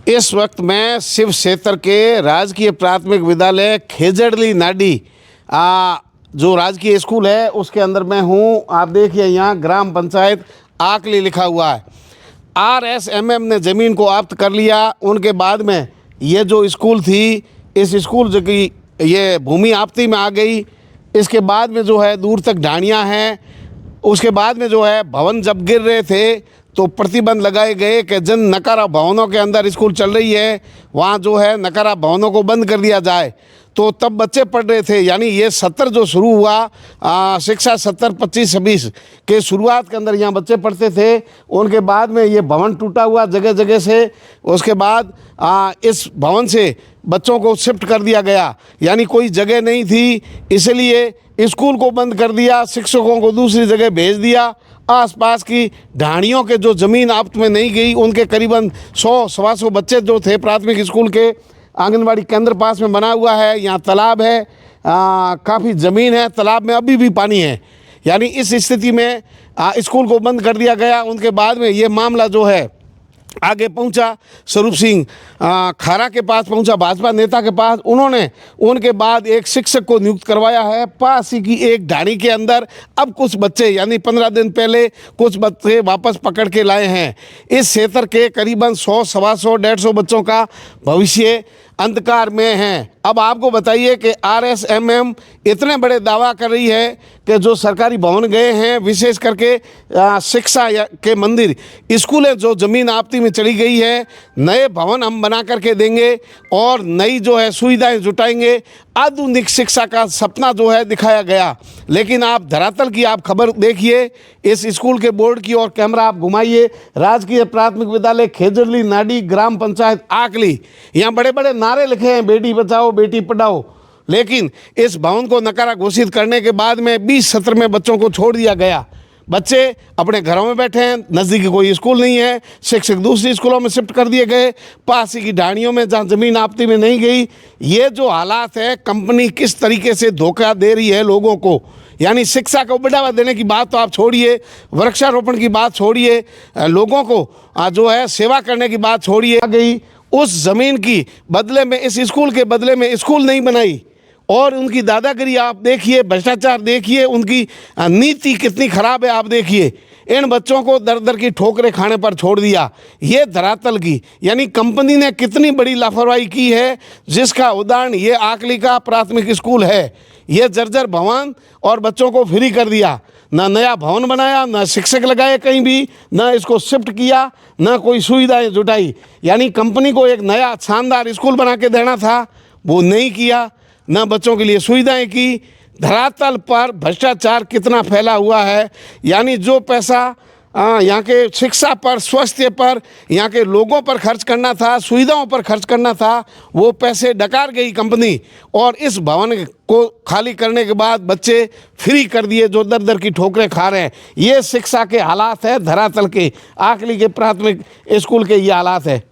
इस वक्त मैं शिव क्षेत्र के राजकीय प्राथमिक विद्यालय खेजड़ली नाडी जो राजकीय स्कूल है उसके अंदर मैं हूँ। आप देखिए यहाँ ग्राम पंचायत आकली लिखा हुआ है। RSMM ने ज़मीन को आप्त कर लिया। उनके बाद में ये जो स्कूल थी, इस स्कूल जो की ये भूमि आपत्ति में आ गई। इसके बाद में जो है दूर तक ढाणियाँ हैं। उसके बाद में जो है भवन जब गिर रहे थे तो प्रतिबंध लगाए गए कि जिन नकारा भवनों के अंदर स्कूल चल रही है वहाँ जो है नकारा भवनों को बंद कर दिया जाए। तो तब बच्चे पढ़ रहे थे, यानी ये 70 जो शुरू हुआ शिक्षा 70-25-26 के शुरुआत के अंदर यहाँ बच्चे पढ़ते थे। उनके बाद में ये भवन टूटा हुआ जगह जगह से। उसके बाद इस भवन से बच्चों को शिफ्ट कर दिया गया, यानी कोई जगह नहीं थी, इसलिए स्कूल को बंद कर दिया, शिक्षकों को दूसरी जगह भेज दिया। आसपास की ढाणियों के जो ज़मीन आप्त में नहीं गई उनके करीबन 100-125 बच्चे जो थे प्राथमिक स्कूल के, आंगनबाड़ी केंद्र पास में बना हुआ है। यहाँ तालाब है, काफ़ी ज़मीन है, तालाब में अभी भी पानी है। यानी इस स्थिति में स्कूल को बंद कर दिया गया। उनके बाद में ये मामला जो है आगे पहुंचा, स्वरूप सिंह खारा के पास पहुंचा, भाजपा नेता के पास। उन्होंने उनके बाद एक शिक्षक को नियुक्त करवाया है पास ही की एक ढाणी के अंदर। अब कुछ बच्चे, यानी 15 दिन पहले कुछ बच्चे वापस पकड़ के लाए हैं। इस क्षेत्र के करीबन 100-125-150 बच्चों का भविष्य अंधकार में है। अब आपको बताइए कि RSMM इतने बड़े दावा कर रही है कि जो सरकारी भवन गए हैं, विशेष करके शिक्षा के मंदिर, स्कूलें जो ज़मीन आपत्ति में चली गई है, नए भवन हम बना करके देंगे और नई जो है सुविधाएं जुटाएंगे। आधुनिक शिक्षा का सपना जो है दिखाया गया। लेकिन आप धरातल की आप खबर देखिए, इस स्कूल के बोर्ड की और कैमरा आप घुमाइए। राजकीय प्राथमिक विद्यालय खेजड़ली नाडी ग्राम पंचायत आकली, यहाँ बड़े बड़े नारे लिखे हैं, बेटी बचाओ बेटी पढ़ाओ। लेकिन इस भवन को नकारा घोषित करने के बाद में 20 सत्र में बच्चों को छोड़ दिया गया। बच्चे अपने घरों में बैठे हैं, नज़दीकी कोई स्कूल नहीं है, शिक्षक दूसरी स्कूलों में शिफ्ट कर दिए गए, पास ही की ढाणियों में जहाँ ज़मीन आपत्ति में नहीं गई। ये जो हालात है, कंपनी किस तरीके से धोखा दे रही है लोगों को। यानी शिक्षा को बढ़ावा देने की बात तो आप छोड़िए, वृक्षारोपण की बात छोड़िए, लोगों को जो है सेवा करने की बात छोड़िए। गई उस ज़मीन की बदले में, इस स्कूल के बदले में स्कूल नहीं बनाई। और उनकी दादागिरी आप देखिए, भ्रष्टाचार देखिए, उनकी नीति कितनी खराब है आप देखिए। इन बच्चों को दर दर की ठोकरें खाने पर छोड़ दिया। ये धरातल की, यानी कंपनी ने कितनी बड़ी लापरवाही की है, जिसका उदाहरण ये आकली का प्राथमिक स्कूल है। ये जर्जर भवन और बच्चों को फ्री कर दिया। ना नया भवन बनाया, ना शिक्षक लगाए कहीं भी, ना इसको शिफ्ट किया, ना कोई सुविधाएं जुटाई। यानी कंपनी को एक नया शानदार स्कूल बना के देना था, वो नहीं किया, ना बच्चों के लिए सुविधाएं की। धरातल पर भ्रष्टाचार कितना फैला हुआ है। यानी जो पैसा यहाँ के शिक्षा पर, स्वास्थ्य पर, यहाँ के लोगों पर खर्च करना था, सुविधाओं पर खर्च करना था, वो पैसे डकार गई कंपनी। और इस भवन को खाली करने के बाद बच्चे फ्री कर दिए जो दर दर की ठोकरें खा रहे हैं। ये शिक्षा के हालात है, धरातल के आकली के प्राथमिक स्कूल के ये हालात है।